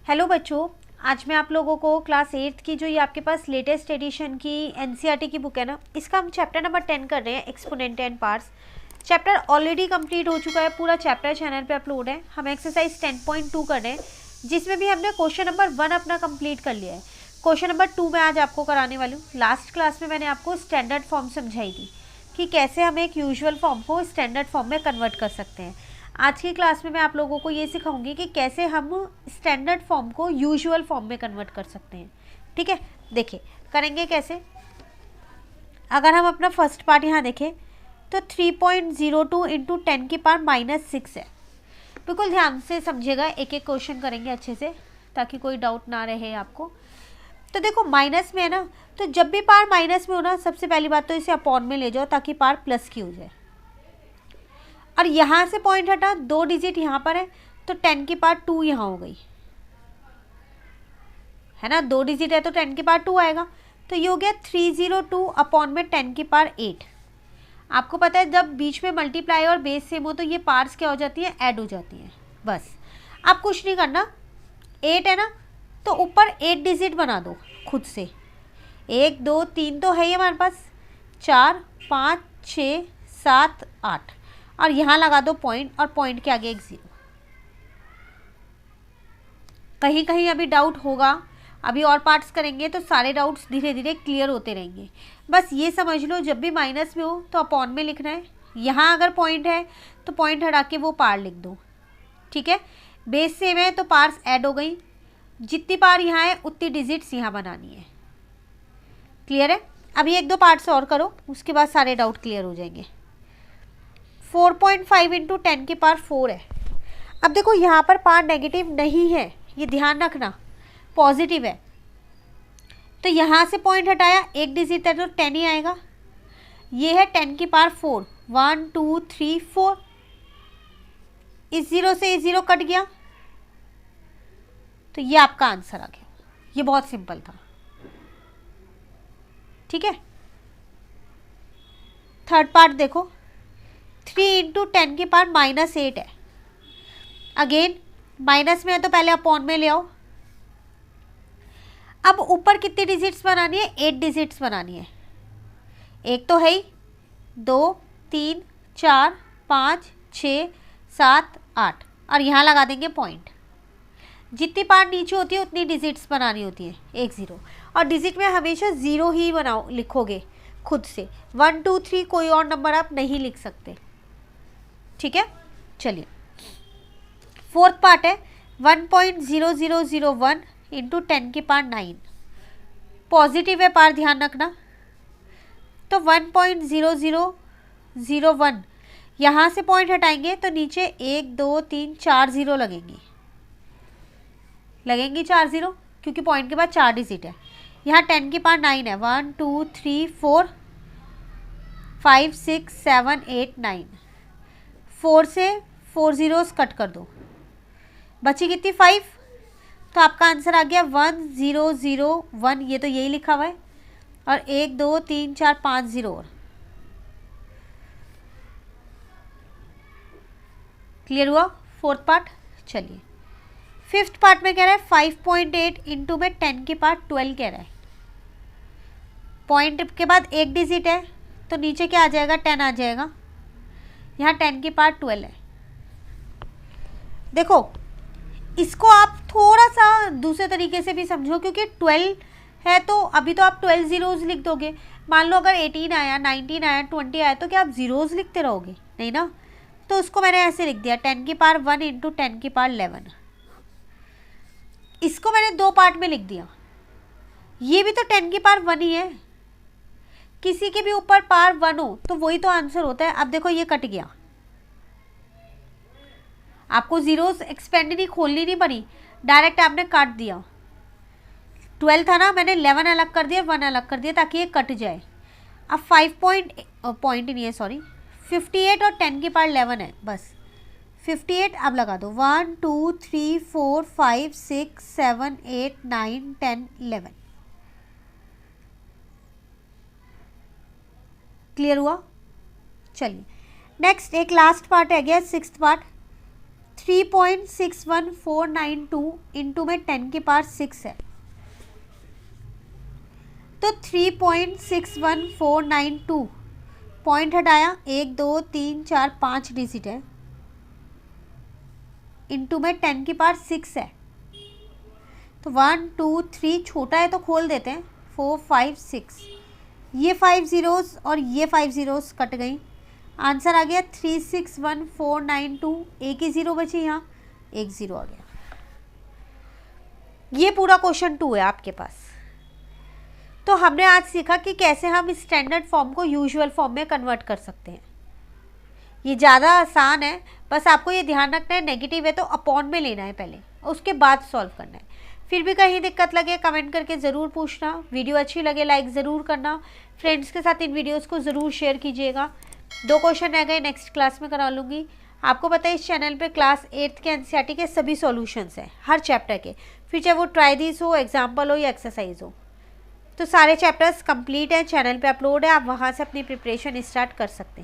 Hello बच्चों, आज मैं आप लोगों को क्लास 8th की जो ये आपके पास लेटेस्ट एडिशन की एनसीईआरटी की बुक है ना, इसका हम चैप्टर नंबर 10 कर रहे हैं, exponent and parts. Chapter already complete हो चुका है, पूरा चैप्टर चैनल पे अपलोड है। हम एक्सरसाइज 10.2 कर रहे हैं, जिसमें भी हमने क्वेश्चन नंबर 1 अपना कंप्लीट कर लिया है। क्वेश्चन नंबर 2 मैं आज आपको कराने वाली हूँ। लास्ट क्लास में मैंने आपको स्टैंडर्ड फॉर्म समझाई थी कि कैसे हम एक यूजुअल फॉर्म को स्टैंडर्ड फॉर्म में कन्वर्ट कर सकते हैं। आज की क्लास में मैं आप लोगों को ये सिखाऊंगी कि कैसे हम स्टैंडर्ड फॉर्म को यूजुअल फॉर्म में कन्वर्ट कर सकते हैं। ठीक है, देखिए करेंगे कैसे। अगर हम अपना फर्स्ट पार्ट यहाँ देखें तो 3.02 इंटू 10 की पावर -6 है। बिल्कुल ध्यान से समझिएगा, एक एक क्वेश्चन करेंगे अच्छे से ताकि कोई डाउट ना रहे आपको। तो देखो माइनस में है ना, तो जब भी पावर माइनस में हो ना, सबसे पहली बात तो इसे अपॉन में ले जाओ ताकि पावर प्लस की हो जाए। और यहाँ से पॉइंट हटा, 2 डिजिट यहाँ पर है तो 10 की पावर 2 यहाँ हो गई है ना। 2 डिजिट है तो 10 की पावर 2 आएगा, तो ये हो गया 302 अपॉन में 10 की पावर 8। आपको पता है जब बीच में मल्टीप्लाई और बेस सेम हो तो ये पार्ट्स क्या हो जाती हैं, ऐड हो जाती हैं। बस आप कुछ नहीं करना, 8 है ना तो ऊपर 8 डिजिट बना दो खुद से। 1 2 3 तो है ही हमारे पास, 4 5 6 7 8 और यहाँ लगा दो पॉइंट, और पॉइंट के आगे एक 0। कहीं कहीं अभी डाउट होगा, अभी और पार्ट्स करेंगे तो सारे डाउट्स धीरे धीरे क्लियर होते रहेंगे। बस ये समझ लो जब भी माइनस में हो तो अपॉन में लिखना है। यहाँ अगर पॉइंट है तो पॉइंट हटा के वो पार लिख दो। ठीक है, बेस सेम है तो पार्ट्स ऐड हो गई, जितनी पार यहाँ है उतनी डिजिट्स यहाँ बनानी है। क्लियर है। अभी 1-2 पार्ट्स और करो, उसके बाद सारे डाउट क्लियर हो जाएंगे। 4.5 इंटू 10 की पावर 4 है। अब देखो यहाँ पर पावर नेगेटिव नहीं है, ये ध्यान रखना, पॉजिटिव है। तो यहाँ से पॉइंट हटाया, 1 डिजिट है तो 10 ही आएगा। ये है 10 की पावर 4, 1 2 3 4। इस 0 से इस 0 कट गया तो ये आपका आंसर आ गया। ये बहुत सिंपल था। ठीक है, थर्ड पार्ट देखो, 3 इंटू 10 की पावर -8 है। अगेन माइनस में है तो पहले अपॉन में ले आओ। अब ऊपर कितनी डिजिट्स बनानी है, 8 डिजिट्स बनानी है। एक तो है ही, 2 3 4 5 6 7 8 और यहाँ लगा देंगे पॉइंट। जितनी पार्ट नीचे होती है उतनी डिजिट्स बनानी होती है, 1 0। और डिजिट में हमेशा 0 ही बनाओ, लिखोगे खुद से। 1 2 3 कोई और नंबर आप नहीं लिख सकते। ठीक है, चलिए फोर्थ पार्ट है 1.0001 इंटू 10 की पावर 9। पॉजिटिव है पार, ध्यान रखना। तो 1.0001 यहाँ से पॉइंट हटाएंगे तो नीचे 1 2 3 4 0 लगेंगी 4 0, क्योंकि पॉइंट के बाद 4 डिजिट है। यहाँ 10 की पावर 9 है, 1 2 3 4 5 6 7 8 9। 4 से 4 zeros कट कर दो, बची कितनी 5। तो आपका आंसर आ गया 1001। ये तो यही लिखा हुआ है, और 1 2 3 4 5 0 और। क्लियर हुआ फोर्थ पार्ट। चलिए फिफ्थ पार्ट में कह रहा है 5.8 इंटू में 10 की पावर 12 कह रहा है। पॉइंट के बाद 1 डिजिट है तो नीचे क्या आ जाएगा, 10 आ जाएगा। यहाँ 10 की पावर 12 है। देखो इसको आप थोड़ा सा दूसरे तरीके से भी समझो, क्योंकि 12 है तो अभी तो आप 12 zeros लिख दोगे। मान लो अगर 18 आया, 19 आया, 20 आया तो क्या आप zeros लिखते रहोगे, नहीं ना। तो उसको मैंने ऐसे लिख दिया, 10 की पावर 1 इंटू 10 की पावर 11। इसको मैंने 2 पार्ट में लिख दिया। ये भी तो 10 की पावर 1 ही है, किसी के भी ऊपर पावर 1 हो तो वही तो आंसर होता है। अब देखो ये कट गया, आपको जीरोस एक्सपेंड नहीं, खोलनी नहीं पड़ी, डायरेक्ट आपने काट दिया। 12 था ना, मैंने 11 अलग कर दिया, 1 अलग कर दिया ताकि ये कट जाए। अब 5 नहीं है, सॉरी 58 और 10 की पावर 11 है, बस 58 अब लगा दो। 1 2 3 4 5 6 7 8 9 10 11। क्लियर हुआ। चलिए नेक्स्ट एक लास्ट पार्ट है गया, सिक्स्थ पार्ट। 3.61492 इंटू में 10 की पावर 6 है, तो 3.61492 पॉइंट हटाया, 1 2 3 4 5 डिजिट है, इंटू में 10 की पावर 6 है, तो 1 2 3 छोटा है तो खोल देते हैं, 4 5 6, ये 5 ज़ीरोज़ और ये 5 ज़ीरोज़ कट गई, आंसर आ गया 361,492, एक ही ज़ीरो बची, यहाँ एक ज़ीरो आ गया। ये पूरा क्वेश्चन 2 है आपके पास। तो हमने आज सीखा कि कैसे हम स्टैंडर्ड फॉर्म को यूजुअल फॉर्म में कन्वर्ट कर सकते हैं। ये ज़्यादा आसान है, बस आपको ये ध्यान रखना है नेगेटिव है तो अपॉन में लेना है पहले, उसके बाद सॉल्व करना है। फिर भी कहीं दिक्कत लगे कमेंट करके ज़रूर पूछना, वीडियो अच्छी लगे लाइक ज़रूर करना, फ्रेंड्स के साथ इन वीडियोस को ज़रूर शेयर कीजिएगा। 2 क्वेश्चन रह गए, नेक्स्ट क्लास में करा लूँगी। आपको पता है इस चैनल पे क्लास 8th के एनसीईआरटी के सभी सॉल्यूशंस हैं हर चैप्टर के, फिर चाहे वो ट्राई दिस हो, एग्जाम्पल हो या एक्सरसाइज हो, तो सारे चैप्टर्स कंप्लीट हैं, चैनल पे अपलोड है, आप वहाँ से अपनी प्रिपरेशन स्टार्ट कर सकते हैं।